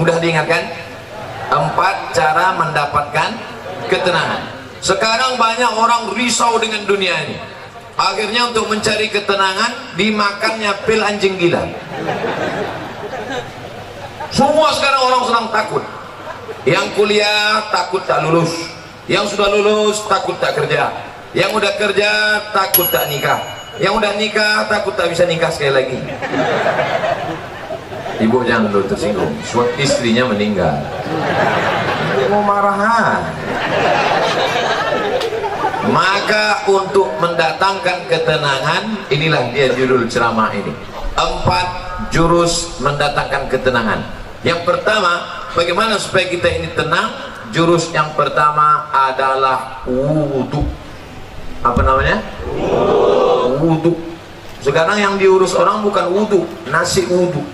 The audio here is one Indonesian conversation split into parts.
Mudah diingatkan? 4 cara mendapatkan ketenangan. Sekarang banyak orang risau dengan dunia ini. Akhirnya untuk mencari ketenangan dimakannya pil anjing gila. Semua sekarang orang sedang takut. Yang kuliah takut tak lulus, yang sudah lulus takut tak kerja, yang udah kerja takut tak nikah, yang udah nikah takut tak bisa nikah sekali lagi. Ibu jangan dulu tersinggung, istrinya meninggal. Dia mau marahan. Maka untuk mendatangkan ketenangan, inilah dia judul ceramah ini. 4 jurus mendatangkan ketenangan. Yang pertama, bagaimana supaya kita ini tenang? Jurus yang pertama adalah wudhu. Apa namanya? Wudhu. Sekarang yang diurus orang bukan wudhu, nasi wudhu.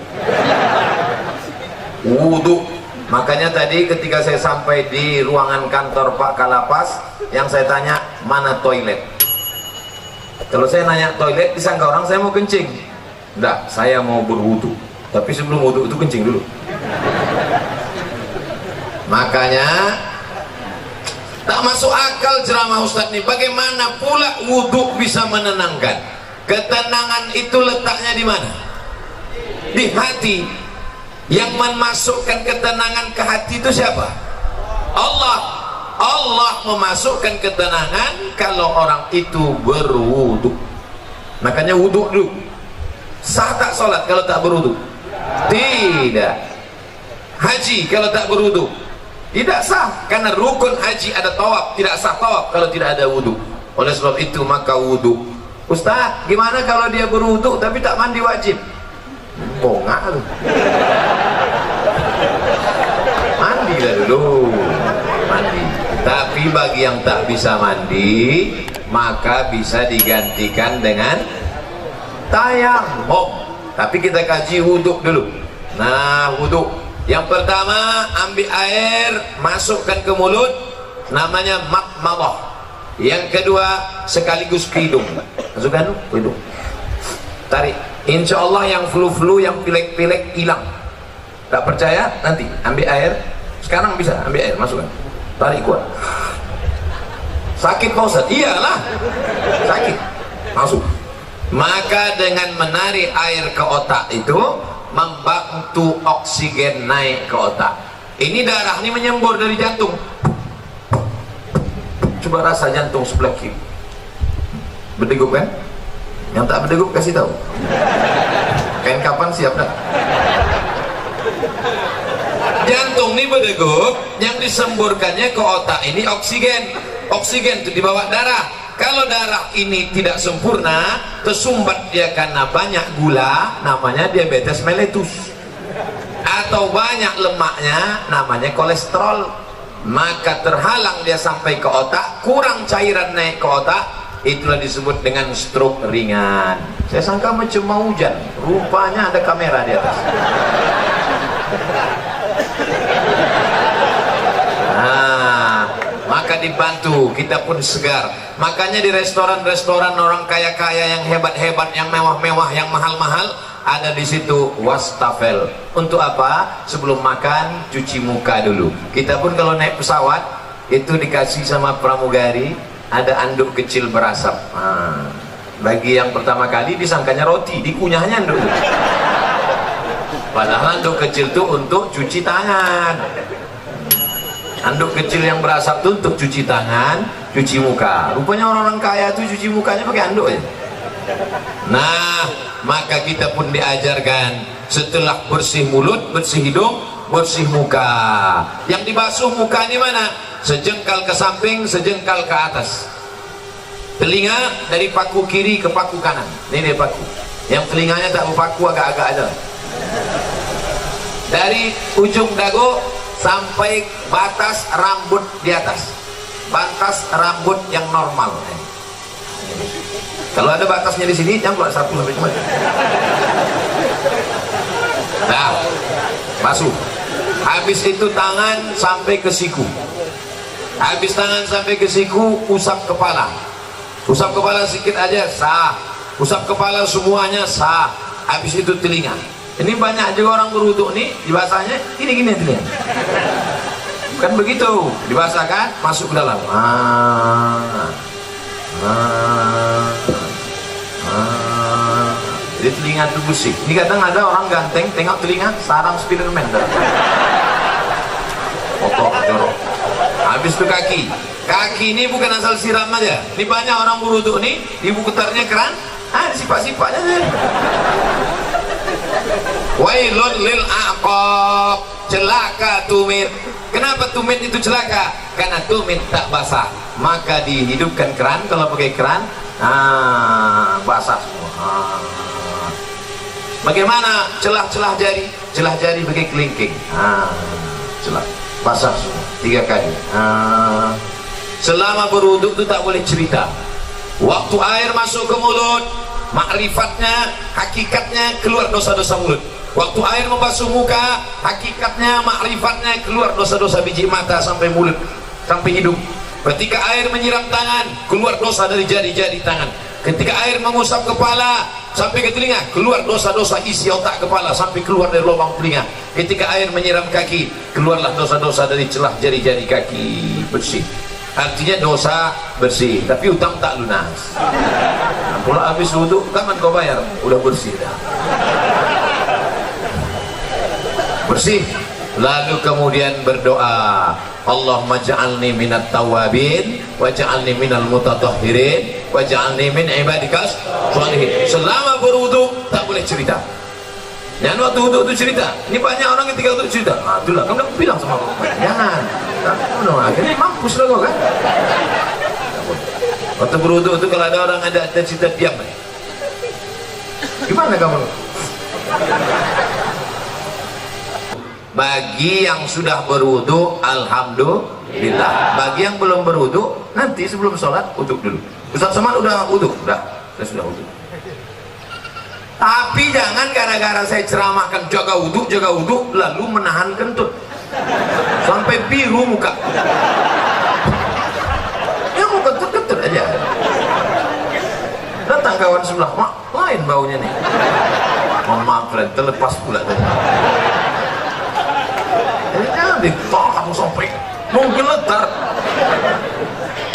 Wudhu. Makanya tadi ketika saya sampai di ruangan kantor Pak Kalapas, yang saya tanya, mana toilet? Kalau saya nanya toilet, disangka orang saya mau kencing. Enggak, saya mau berwudhu. Tapi sebelum wudhu itu kencing dulu. Makanya tak masuk akal ceramah Ustadz ini. Bagaimana pula wudhu bisa menenangkan? Ketenangan itu letaknya di mana? Di hati. Yang memasukkan ketenangan ke hati itu siapa? Allah. Allah memasukkan ketenangan kalau orang itu berwudhu. Makanya wudhu dulu. Sah tak sholat kalau tak berwudhu? Tidak. Haji kalau tak berwudhu? Tidak sah, karena rukun haji ada tawaf, tidak sah tawaf kalau tidak ada wudhu. Oleh sebab itu maka wudhu. Ustaz, gimana kalau dia berwudhu tapi tak mandi wajib? Bongak lu. Mandi lah dulu, mandi. Tapi bagi yang tak bisa mandi, maka bisa digantikan dengan tayamum. Tapi kita kaji wudhu dulu. Nah, wudhu yang pertama, ambil air, masukkan ke mulut, namanya madmadah. Yang kedua, sekaligus ke hidung. Masukkan ke hidung, tarik. Insya Allah yang flu-flu, yang pilek-pilek hilang. Tak percaya? Nanti ambil air. Sekarang bisa ambil air, masukkan, tarik kuat. Sakit Pak Ustaz? Iyalah, sakit. Masuk. Maka dengan menarik air ke otak itu membantu oksigen naik ke otak. Ini darah ini menyembur dari jantung. Coba rasa jantung sebelah kiri. Berdegup kan? Yang tak berdegup kasih tahu. Kain kapan siap dah? Jantung ini berdegup, yang disemburkannya ke otak ini oksigen. Oksigen itu dibawa darah. Kalau darah ini tidak sempurna, tersumbat dia karena banyak gula, namanya diabetes mellitus. Atau banyak lemaknya, namanya kolesterol. Maka terhalang dia sampai ke otak, kurang cairan naik ke otak, itulah disebut dengan stroke ringan. Saya sangka macam mau hujan, rupanya ada kamera di atas. Maka dibantu, kita pun segar. Makanya di restoran-restoran orang kaya-kaya yang hebat-hebat, yang mewah-mewah, yang mahal-mahal, ada di situ wastafel. Untuk apa? Sebelum makan cuci muka dulu. Kita pun kalau naik pesawat itu dikasih sama pramugari ada anduk kecil berasap. Bagi yang pertama kali disangkanya roti, dikunyahnya anduk. Padahal anduk kecil itu untuk cuci tangan. Anduk kecil yang berasap itu untuk cuci tangan, cuci muka. Rupanya orang-orang kaya itu cuci mukanya pakai anduk ya. Nah, maka kita pun diajarkan setelah bersih mulut, bersih hidung, bersih muka. Yang dibasuh muka ini mana? Sejengkal ke samping, sejengkal ke atas. Telinga dari paku kiri ke paku kanan. Ini dia paku. Yang telinganya tak berpaku, agak-agak aja. Dari ujung dagu sampai batas rambut di atas, batas rambut yang normal. Kalau ada batasnya di sini, jangan keluar satu sampai cuma. Nah, basuh. Habis itu tangan sampai ke siku. Habis tangan sampai ke siku, usap kepala. Usap kepala sedikit aja sah. Usap kepala semuanya sah. Habis itu telinga. Ini banyak juga orang berwudu nih, dibasahnya gini-gini aja. Kan begitu, dibasahkan, masuk ke dalam. Jadi telinga itu bersih. Ini kadang ada orang ganteng, tengok telinga, sarang Spiderman. Kotor, jorok. Habis itu kaki. Kaki ini bukan asal siram aja. Ini banyak orang berwudu nih, ibu putarnya keran, disipak-sipaknya aja. Wailun lil aqab, celaka tumit. Kenapa tumit itu celaka? Karena tumit tak basah, maka dihidupkan keran. Kalau pakai keran, basah semua. Bagaimana celah-celah jari? Celah jari pakai kelingking. Celah basah semua 3 kali. Selama berwudu itu tak boleh cerita. Waktu air masuk ke mulut, makrifatnya, hakikatnya keluar dosa-dosa mulut. Waktu air membasuh muka, hakikatnya, makrifatnya keluar dosa-dosa biji mata sampai mulut, sampai hidung. Ketika air menyiram tangan, keluar dosa dari jari-jari tangan. Ketika air mengusap kepala sampai ke telinga, keluar dosa-dosa isi otak kepala sampai keluar dari lubang telinga. Ketika air menyiram kaki, keluarlah dosa-dosa dari celah jari-jari kaki, bersih. Artinya dosa bersih, tapi utang tak lunas. Pula habis wudu, kapan kau bayar? Udah bersih dah. Bersih. Lalu kemudian berdoa, Allahumma ja'alni minat tawabin wa ja'alni minal mutatahhirin wa ja'alni min ibadikas sholihin. Selama berwudu tak boleh cerita. Jangan waktu wudu itu cerita. Ini banyak orang ketika wudu cerita. Itulah kamu udah bilang sama aku. Jangan. Kamu akhirnya mampus lah kau kan. Waktu berwudu itu kalau ada orang ada cerita diam. Gimana kamu? Bagi yang sudah berwudu, alhamdulillah. Bagi yang belum berwudu, nanti sebelum sholat wudu dulu. Ustaz Somad udah wudu, saya sudah wudu. Tapi jangan gara-gara saya ceramahkan jaga wudu, lalu menahan kentut sampai biru muka. Ya mau kentut aja. Datang kawan sebelah, mak, lain baunya nih. Mohon maaf, terlepas pula tadi. Jangan ditahan sampai mungkin letar.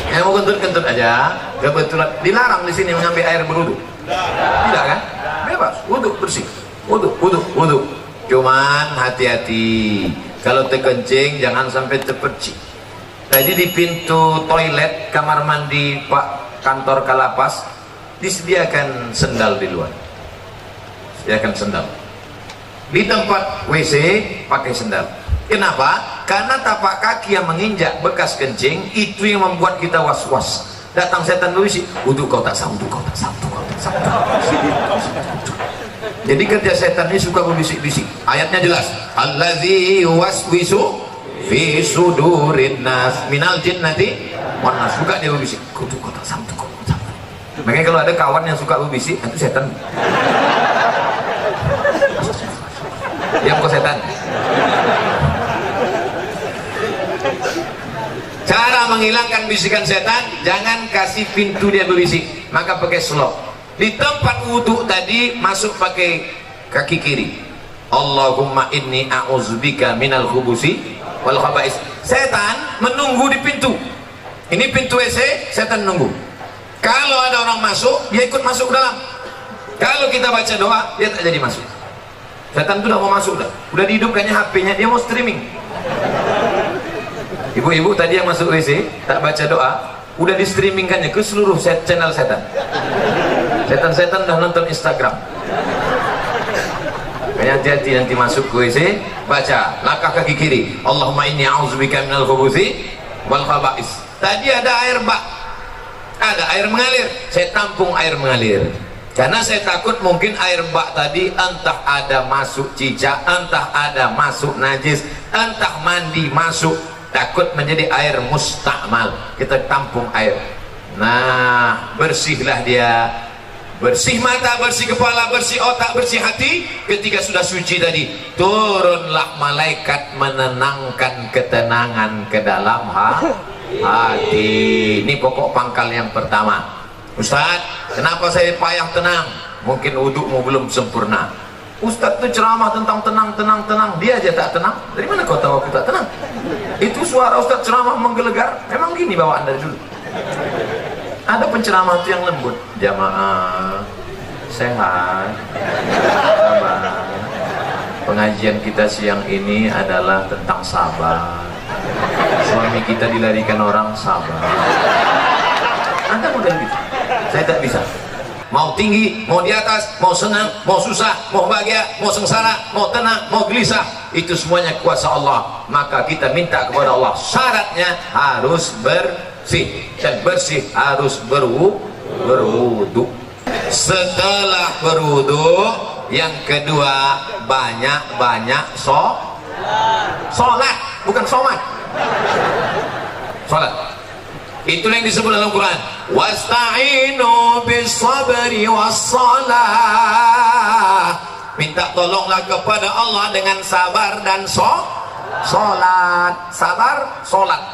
Yang mau kentut aja. Kebetulan dilarang di sini mengambil air berwudu. Tidak kan? Bebas, wudu bersih. Wudu. Cuman hati-hati. Kalau terkencing jangan sampai terpercik. Tadi di pintu toilet kamar mandi Pak kantor Kalapas disediakan sendal di luar. Sediakan sendal. Di tempat WC pakai sendal. Kenapa? Karena tapak kaki yang menginjak bekas kencing itu yang membuat kita was-was. Datang setan berbisik, wudu kau tak sah, wudu kau tak sah. Jadi kerja setan ini suka berbisik-bisik. Ayatnya jelas, allazi waswisu fi sudurin nas minal jinnati wan nas. Suka dia berbisik, wudu kau tak sah, wudu kau tak sah. Makanya kalau ada kawan yang suka berbisik, itu setan. Diam kau setan. Cara menghilangkan bisikan setan, jangan kasih pintu dia berbisik, maka pakai slot. Di tempat wudhu tadi masuk pakai kaki kiri. Allahumma inni a'udzubika minal khubusi wal khaba'is. Setan menunggu di pintu. Ini pintu WC, setan nunggu. Kalau ada orang masuk, dia ikut masuk ke dalam. Kalau kita baca doa, dia tak jadi masuk. Setan itu udah mau masuk dah. Udah dihidupkannya HP-nya, dia mau streaming. Ibu-ibu tadi yang masuk WC tak baca doa, udah di streamingkannya ke seluruh channel setan. Setan-setan udah nonton Instagram. Kayaknya hati-hati nanti masuk ke WC, baca langkah kaki kiri, Allahumma inni a'udzubika minal khubuthi wal khaba'is. Tadi ada air bak, ada air mengalir, saya tampung air mengalir. Karena saya takut mungkin air bak tadi entah ada masuk cicak, entah ada masuk najis, entah mandi masuk, takut menjadi air mustakmal. Kita tampung air. Nah, bersihlah dia. Bersih mata, bersih kepala, bersih otak, bersih hati. Ketika sudah suci tadi, turunlah malaikat menenangkan ketenangan ke dalam hati. Ini pokok pangkal yang pertama. Ustaz, kenapa saya payah tenang? Mungkin wudukmu belum sempurna. Ustadz tuh ceramah tentang tenang, dia aja tak tenang. Dari mana kau tahu aku tak tenang? Itu suara Ustadz ceramah menggelegar. Memang gini bawaan dari dulu. Ada penceramah itu yang lembut. Jamaah sehat, sabar. Pengajian kita siang ini adalah tentang sabar. Suami kita dilarikan orang, sabar. Anda model gitu. Saya tak bisa. Mau tinggi, mau di atas, mau senang, mau susah, mau bahagia, mau sengsara, mau tenang, mau gelisah, itu semuanya kuasa Allah. Maka kita minta kepada Allah, syaratnya harus bersih, dan bersih harus berwudu. Setelah berwudu, yang kedua banyak-banyak sholat, bukan somat, sholat. Itulah yang disebut dalam Quran, wasta'inu bis-sabri was-salah. Minta tolonglah kepada Allah dengan sabar dan sholat. Sabar, sholat.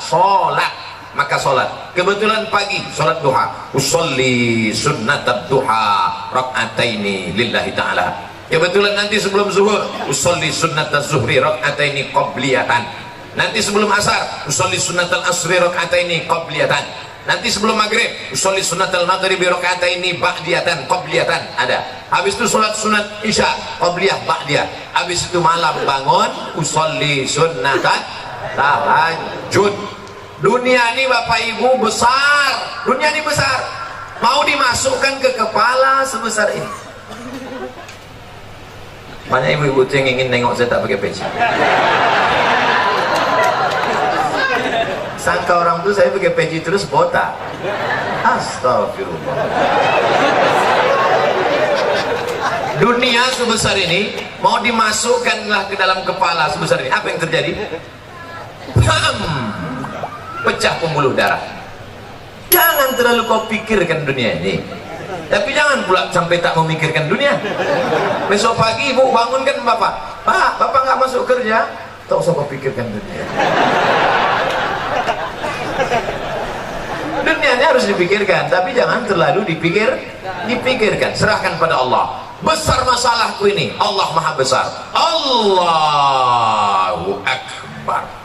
Maka sholat. Kebetulan pagi sholat duha. Usolli sunnatad duha rak'ataini lillahi ta'ala. Kebetulan nanti sebelum zuhur usolli sunnataz zuhri rak'ataini qabliyatan. Nanti sebelum asar usolli sunnatal asri rak'ataini qabliyatan. Nanti sebelum maghrib usolli sunnatal maghribi rak'ataini ba'diyatan qabliyatan. Ada. Habis itu sholat sunat isya qabliyah ba'diyah. Habis itu malam bangun usolli sunnatat tahajud. Dunia ini Bapak Ibu besar. Dunia ini besar. Mau dimasukkan ke kepala sebesar ini. Banyak ibu-ibu yang ingin nengok saya tak pakai peci. Sangka orang tuh saya pakai peci terus botak. Astagfirullah. Dunia sebesar ini mau dimasukkanlah ke dalam kepala sebesar ini. Apa yang terjadi? Pecah pembuluh darah. Jangan terlalu kau pikirkan dunia ini, tapi jangan pula sampai tak memikirkan dunia. Besok pagi ibu bangunkan bapak, Pak, bapak nggak masuk kerja, tak usah kau pikirkan dunia. Dunianya harus dipikirkan, tapi jangan terlalu dipikirkan. Serahkan pada Allah. Besar masalahku ini, Allah maha besar. Allahu Akbar.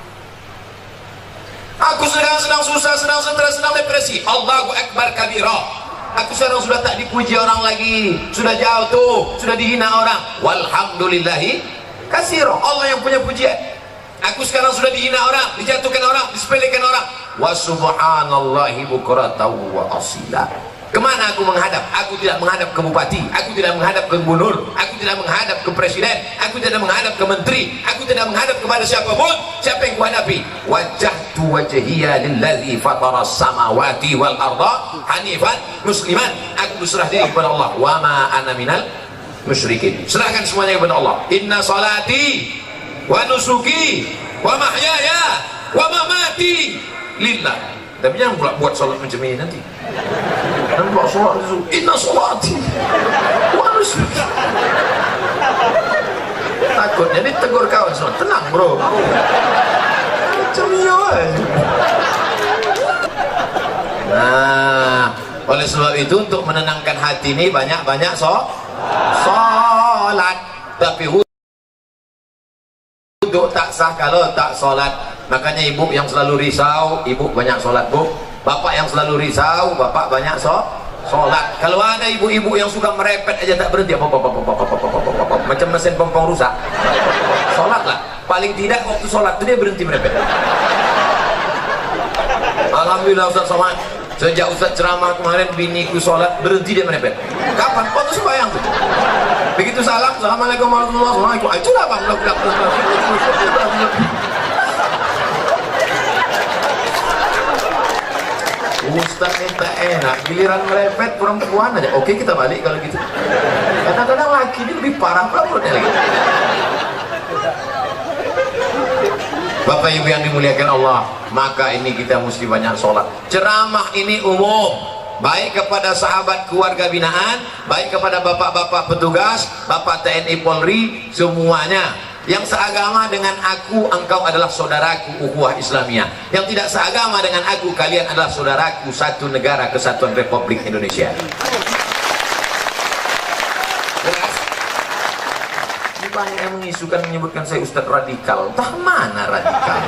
Aku sedang susah, sedang stres, sedang depresi. Allahu Akbar kabira. Aku sekarang sudah tak dipuji orang lagi, sudah jauh tuh, sudah dihina orang. Walhamdulillahi katsira. Allah yang punya pujian. Aku sekarang sudah dihina orang, dijatuhkan orang, disepelekan orang. Wa subhanallahi bukratan wa asila. Kemana aku menghadap? Aku tidak menghadap ke bupati, aku tidak menghadap ke gubernur, aku tidak menghadap ke presiden, aku tidak menghadap ke menteri, aku tidak menghadap kepada siapapun. Siapa yang kuhadapi? Wajjahtu wajhiya lillazi fatara samawati wal arda hanifan musliman. Aku berserah diri kepada Allah. Wa ma ana minal musyrikin. Serahkan semuanya kepada Allah. Inna salati wa nusuki wa mahyaya wa mamati lillah. Tapi jangan pula buat sholat macam ini nanti. Dan buat sholat itu inna sholati wa nusuki. Takutnya ditegur kawan semua. Tenang bro, macam iya. Nah, oleh sebab itu untuk menenangkan hati ini banyak-banyak sholat. Tapi wudhu tak sah kalau tak sholat. Makanya ibu yang selalu risau, ibu banyak sholat bu. Bapak yang selalu risau, bapak banyak sholat. Kalau ada ibu-ibu yang suka merepet aja tak berhenti, macam mesin pompong rusak, sholatlah. Paling tidak waktu sholat itu dia berhenti merepet. Alhamdulillah Ustaz Somad, sejak Ustaz ceramah kemarin biniku sholat berhenti dia merepet. Kapan? Waktu sembahyang tuh. Begitu salam, assalamualaikum warahmatullahi wabarakatuh. Itulah bang. Ustaz minta enak, giliran merepet perempuan aja. Oke, kita balik kalau gitu. Kadang-kadang laki ini lebih parah perempuannya lagi. Bapak Ibu yang dimuliakan Allah, maka ini kita mesti banyak sholat. Ceramah ini umum, baik kepada sahabat keluarga binaan, baik kepada bapak-bapak petugas, bapak TNI Polri, semuanya. Yang seagama dengan aku, engkau adalah saudaraku, ukhuwah Islamiyah. Yang tidak seagama dengan aku, kalian adalah saudaraku, satu negara kesatuan Republik Indonesia. Jelas? banyak yang mengisukan menyebutkan saya Ustadz radikal. Entah mana radikal.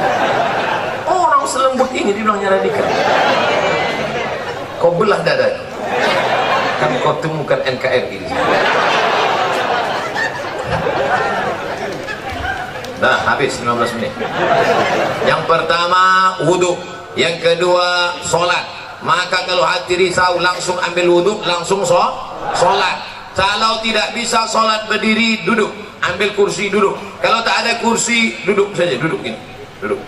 Orang selembut ini dibilangnya radikal. Kau belah dada. Kan kau temukan NKRI di sini. Nah, habis 15 menit. Yang pertama wudhu, yang kedua sholat. Maka kalau hati risau langsung ambil wudhu, langsung sholat. Kalau tidak bisa sholat berdiri, duduk, ambil kursi duduk. Kalau tak ada kursi, duduk saja, duduk ini, duduk.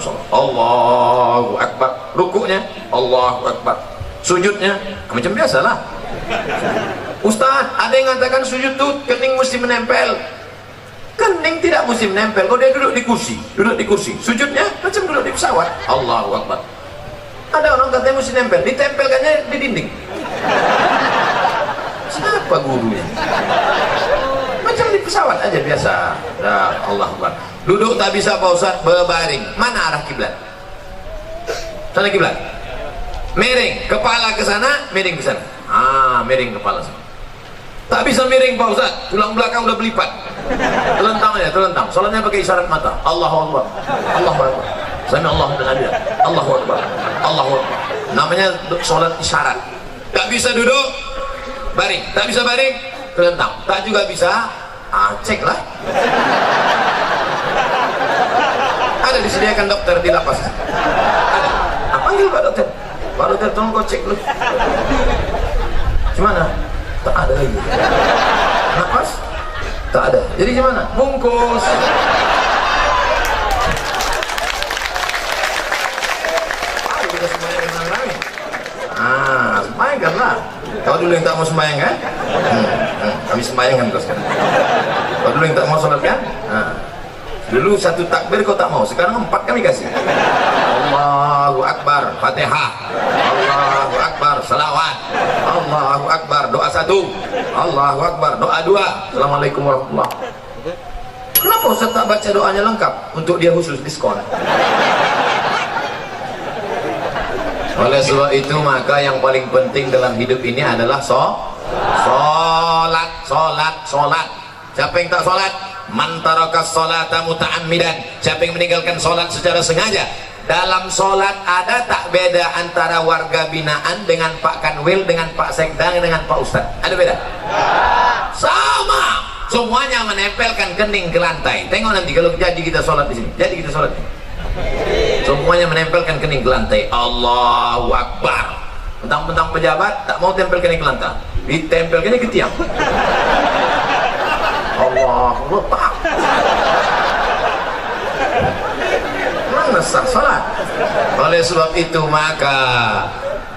Sholat. Allahu Akbar. Rukuknya Allahu Akbar. Sujudnya macam biasalah. Ustaz, ada yang mengatakan sujud tuh kening mesti menempel. Kening tidak mesti menempel. Kalau dia duduk di kursi, sujudnya macam duduk di pesawat. Allahu Akbar. Ada orang katanya mesti nempel, ditempelkannya di dinding. Siapa gurunya? Macam di pesawat aja biasa. Nah, Allahu Akbar. Duduk tak bisa Pak Ustaz, berbaring. Mana arah kiblat? Sana kiblat. Miring kepala ke sana, miring ke sana. Miring kepala sana. Tak bisa miring Pak Ustaz, tulang belakang udah berlipat. Telentang aja, telentang. Salatnya pakai isyarat mata. Allahu Akbar. Allahu Akbar. Sami Allahu liman hamidah. Allahu Akbar. Allahu Akbar. Namanya salat isyarat. Tak bisa duduk, baring. Tak bisa baring, telentang. Tak juga bisa, ceklah. Ada disediakan dokter di lapas. Ada. Panggil Pak Dokter. Pak Dokter, tolong kau cek dulu. Gimana? Tak ada lagi. Nafas? Tak ada. Jadi gimana? Bungkus. Ayo kita sembahyang dengan lain. Sembahyangkanlah. Kau dulu yang tak mau sembahyang kan? Kami sembahyangkan kau sekarang. Kau dulu yang tak mau sholat kan? Dulu satu takbir kau tak mau, sekarang 4 kami kasih. Allahu Akbar, Fatihah. Allahu Akbar, salawat. Allahu Akbar, doa 1. Allahu Akbar, doa 2. Assalamualaikum warahmatullahi. Kenapa Ustaz tak baca doanya lengkap? Untuk dia khusus diskon. Oleh sebab itu maka yang paling penting dalam hidup ini adalah sholat. Siapa yang tak sholat? Man tarakas sholata muta'ammidan. Siapa yang meninggalkan sholat secara sengaja. Dalam sholat ada tak beda antara warga binaan dengan Pak Kanwil, dengan Pak Sekdang, dengan Pak Ustadz? Ada beda? Sama. Semuanya menempelkan kening ke lantai. Tengok nanti kalau jadi kita sholat di sini. Jadi kita sholat. Semuanya menempelkan kening ke lantai. Allahu Akbar. Mentang-mentang pejabat tak mau tempel kening ke lantai. Ditempelkannya ke tiang. Allahu Akbar. Mana sah salat? Oleh sebab itu maka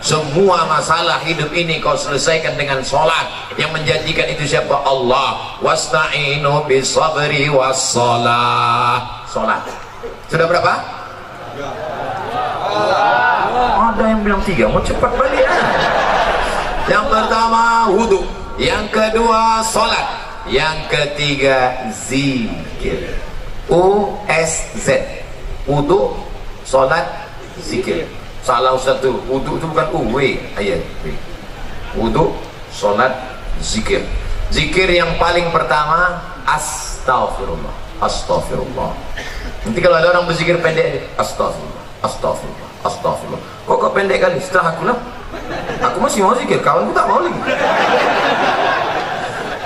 semua masalah hidup ini kau selesaikan dengan sholat. Yang menjanjikan itu siapa? Allah. Wasta'inu bisabri wassalah. Sholat. Sudah berapa? Ada yang bilang 3. Mau cepat balik ya? Yang pertama wudhu, yang kedua sholat, yang ketiga zikir. USZ. Wudhu, sholat, zikir. Salah satu. Wudhu itu bukan W ayat. Wudhu, sholat, zikir. Zikir yang paling pertama astaghfirullah. Astaghfirullah. Nanti kalau ada orang berzikir pendek, astaghfirullah, astaghfirullah, astaghfirullah. Kok pendek kali? Setelah aku lah, aku masih mau zikir, kawanku tak mau lagi.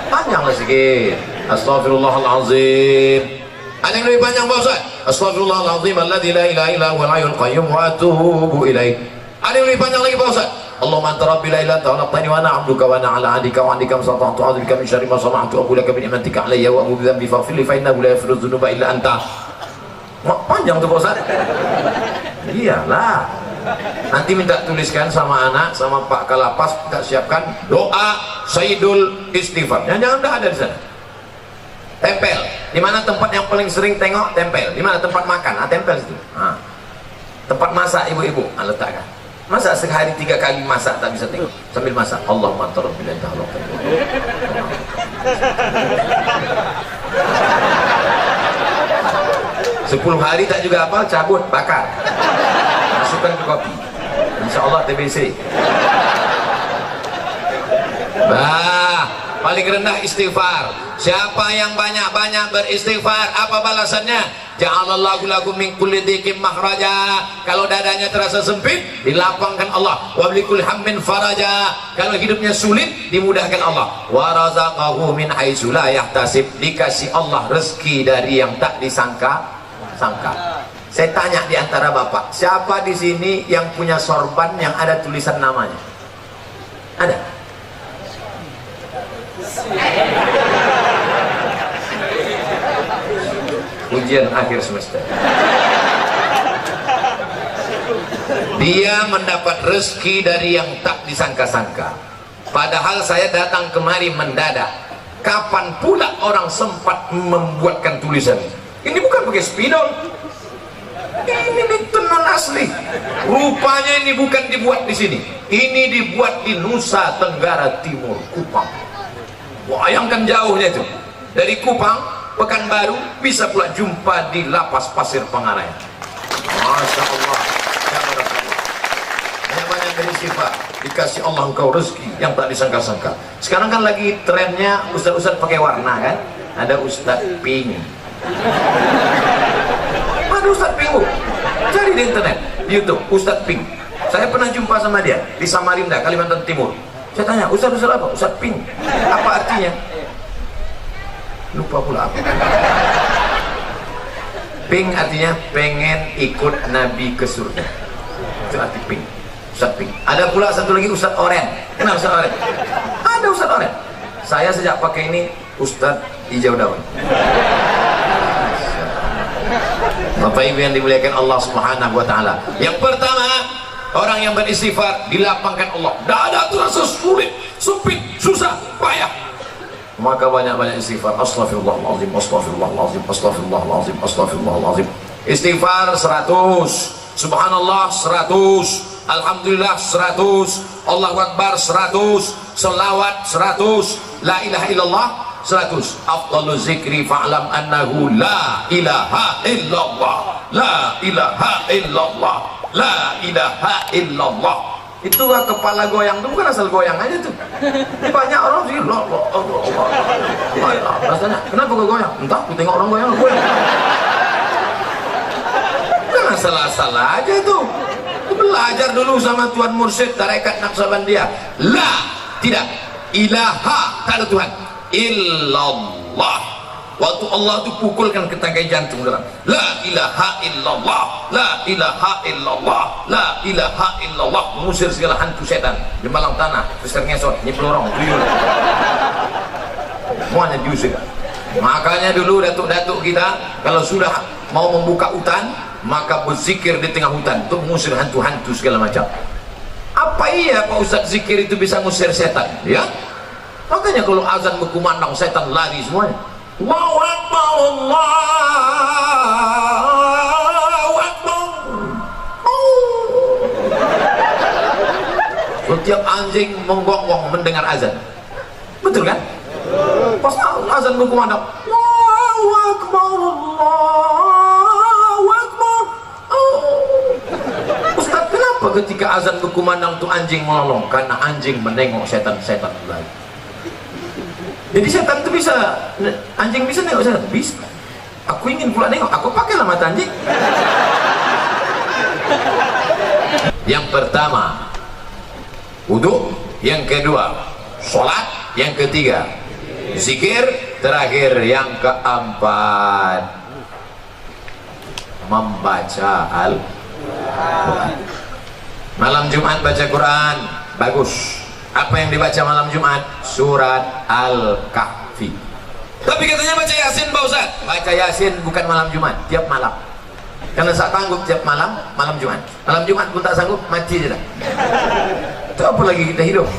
Panjanglah zikir. Astaghfirullahalazim. Ada yang lebih panjang Pak Ustaz? Astaghfirullahalazim alladzi la ilaha illa huwal hayyul qayyum wa atubu ilaih. Ada yang lebih panjang lagi Pak Ustaz? Allahumma anta rabbi la ilaha illa anta khalaqtani wa ana 'abduka wa ana 'ala 'ahdika wa 'indika masata'tu a'udzu bika min syarri ma sana'tu aqulu laka bi ni'matika 'alayya wa a'udzu bi faghfir li fa innahu la yaghfiru dzunuba illa anta. Panjang tuh Pak Ustaz. Iyalah. Nanti minta tuliskan sama anak, sama Pak Kalapas, kita siapkan doa Sayyidul Istighfar. Jangan dah ada di sana. Tempel. Di mana tempat yang paling sering tengok? Tempel. Di mana tempat makan? Tempel situ. Tempat masak ibu-ibu, letakkan. Masa sehari 3 kali masak tak bisa tengok? Sambil masak. Allahumma anta rabbi la ilaha illa anta. 10 hari tak juga apa, cabut, bakar, masukkan ke kopi, insya Allah TBC. paling rendah istighfar. Siapa yang banyak-banyak beristighfar, apa balasannya? Ja'alallahu lakum min kulli dhiqin makhraja. Kalau dadanya terasa sempit, dilapangkan Allah. Wa bikulli hammin faraja. Kalau hidupnya sulit, dimudahkan Allah. Wa razaqahu min haitsu la yahtasib. Dikasih Allah rezeki dari yang tak disangka-sangka. Saya tanya di antara bapak, siapa di sini yang punya sorban yang ada tulisan namanya? Ada? Ujian akhir semester. Dia mendapat rezeki dari yang tak disangka-sangka. Padahal saya datang kemari mendadak. Kapan pula orang sempat membuatkan tulisan? Ini bukan pakai spidol. Ini tenun asli. Rupanya ini bukan dibuat di sini. Ini dibuat di Nusa Tenggara Timur, Kupang. Bayangkan jauhnya itu. Dari Kupang, Pekanbaru, bisa pula jumpa di Lapas Pasir Pengarayan. Masya Allah. Banyak-banyak beristighfar. Dikasih Allah engkau rezeki yang tak disangka-sangka. Sekarang kan lagi trennya ustaz-ustaz pakai warna kan? Ada Ustaz Pink. Ada Ustaz Pink, cari di internet, di YouTube, Ustaz Pink. Saya pernah jumpa sama dia di Samarinda, Kalimantan Timur. Saya tanya, Ustaz apa? Ustaz Pink. Apa artinya? Lupa pula apa. Pink artinya pengen ikut Nabi ke surga. Itu arti Pink. Ustaz Pink. Ada pula satu lagi Ustaz Oren. Kenal Ustaz Oren? Ada Ustaz Oren. Saya sejak pakai ini Ustaz Hijau Daun. Bapak Ibu yang dimuliakan Allah Subhanahu wa taala. Yang pertama, orang yang beristighfar dilapangkan Allah. Dada terasa sulit, sempit, susah, payah. Maka banyak-banyak istighfar. Astaghfirullahalazim, astaghfirullahalazim, astaghfirullahalazim, astaghfirullahalazim. Istighfar 100, subhanallah 100, alhamdulillah 100, Allahu akbar 100, selawat 100, la ilaha illallah 100. Afdalu zikri fa'lam annahu la ilaha illallah, la ilaha illallah, la ilaha illallah. Itu kepala goyang itu bukan asal goyang aja tuh. Ini banyak orang sih Allah. Rasanya kenapa kok goyang? Entah, aku tengok orang goyang. Bukan asal-asal aja tuh. Belajar dulu sama Tuan Mursyid Tarekat Naqsabandiyah. La, tidak, ilaha, tak ada Tuhan, illallah. Waktu Allah itu pukulkan ke tangkai jantung dalam. La ilaha illallah, la ilaha illallah, la ilaha illallah. Mengusir segala hantu setan di malang tanah, besar ngesot, nyepelorong, tuyul, semuanya diusir. Makanya dulu datuk-datuk kita kalau sudah mau membuka hutan, maka berzikir di tengah hutan untuk mengusir hantu-hantu segala macam. Apa iya Pak Ustaz zikir itu bisa mengusir setan? Ya, makanya kalau azan berkumandang setan lari semuanya. Allahu Akbar, Allahu Akbar. Setiap anjing menggonggong mendengar azan. Betul kan? Pas azan berkumandang, Allahu Akbar, Allahu Akbar. Ustaz, kenapa ketika azan berkumandang tuh anjing melolong? Karena anjing menengok setan-setan lagi. Jadi setan itu bisa, anjing bisa nengok setan? Bisa. Aku ingin pula nengok, aku pakailah mata anjing. Yang pertama wudu, yang kedua sholat, yang ketiga zikir, terakhir yang keempat membaca Al-Quran. Malam Jumat baca Quran, bagus. Apa yang dibaca malam Jumat? Surat Al-Kahfi. Tapi katanya baca Yasin Pak Ustaz. Baca Yasin bukan malam Jumat, tiap malam. Karena tak sanggup tiap malam, malam Jumat. Malam Jumat pun tak sanggup, mati je dah. Itu apa lagi kita hidup?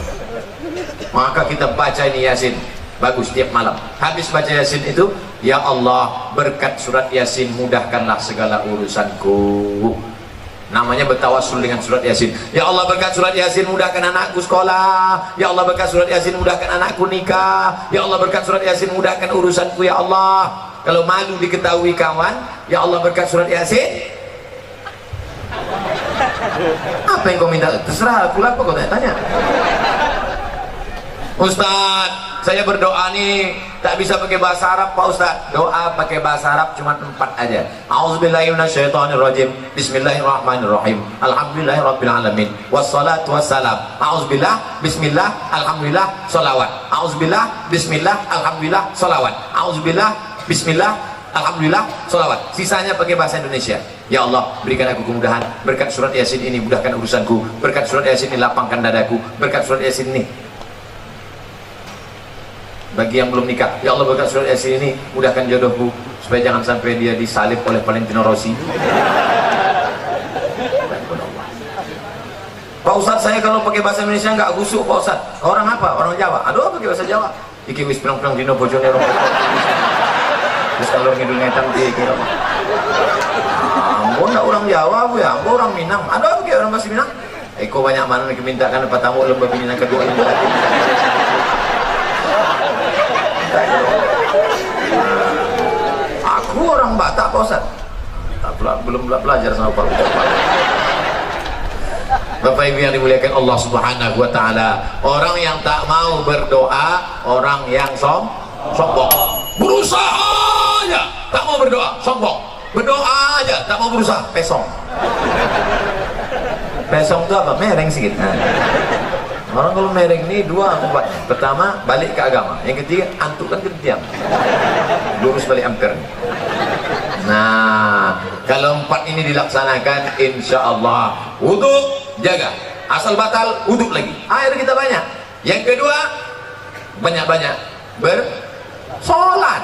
Maka kita baca ini Yasin, bagus tiap malam. Habis baca Yasin itu, ya Allah, berkat surat Yasin mudahkanlah segala urusanku. Namanya bertawassul dengan surat Yasin. Ya Allah, berkat surat Yasin mudahkan anakku sekolah. Ya Allah, berkat surat Yasin mudahkan anakku nikah. Ya Allah, berkat surat Yasin mudahkan urusanku ya Allah. Kalau malu diketahui kawan, ya Allah, berkat surat Yasin. Apa yang kau minta? Terserah aku lah, apa kau tanya. Ustaz, saya berdoa nih tak bisa pakai bahasa Arab Pak Ustaz. Doa pakai bahasa Arab cuma 4 aja. A'udzubillahi minasyaitonirrajim. Bismillahirrahmanirrahim. Alhamdulillahirabbil alamin. Wassalatu wassalam. A'udzubillah, bismillah, alhamdulillah, sholawat. A'udzubillah, bismillah, alhamdulillah, sholawat. A'udzubillah, bismillah, alhamdulillah, sholawat. Sisanya pakai bahasa Indonesia. Ya Allah, berikan aku kemudahan. Berkat surat Yasin ini mudahkan urusanku. Berkat surat Yasin ini lapangkan dadaku. Berkat surat Yasin ini, bagi yang belum nikah, ya Allah berkat surat Yasin ini mudahkan jodohku, supaya jangan sampai dia disalib oleh Valentino Rossi. Pak Ustadz, saya kalau pakai bahasa Indonesia nggak gusuk Pak Ustadz. Orang apa? Orang Jawa. Aduh, pakai bahasa Jawa. Iki wis pirang-pirang dino bojone rong. Terus kalau ngidul ngetan iki. Ampun, enggak orang Jawa Bu ya, ampun orang Minang. Aduh, pakai orang bahasa Minang. Eko banyak mana dimintakan apa tamu lomba binian kedua ini. Aku orang Batak Pak Ustaz. Belum belajar sama Pak Ustaz. Bapak Ibu yang dimuliakan Allah Subhanahu wa taala, orang yang tak mau berdoa, orang yang sombong. Berusaha aja tak mau berdoa, sombong. Berdoa aja tak mau berusaha, pesong. Pesong itu apa? Mereng sedikit. Orang kalau mereng ini 2 akibatnya. Pertama, balik ke agama. Yang ketiga, antuk kan ketiam. Lurus balik ampere. Nah, kalau 4 ini dilaksanakan, insya Allah wudhu jaga. Asal batal, wudhu lagi. Air kita banyak. Yang kedua, banyak-banyak bersolat.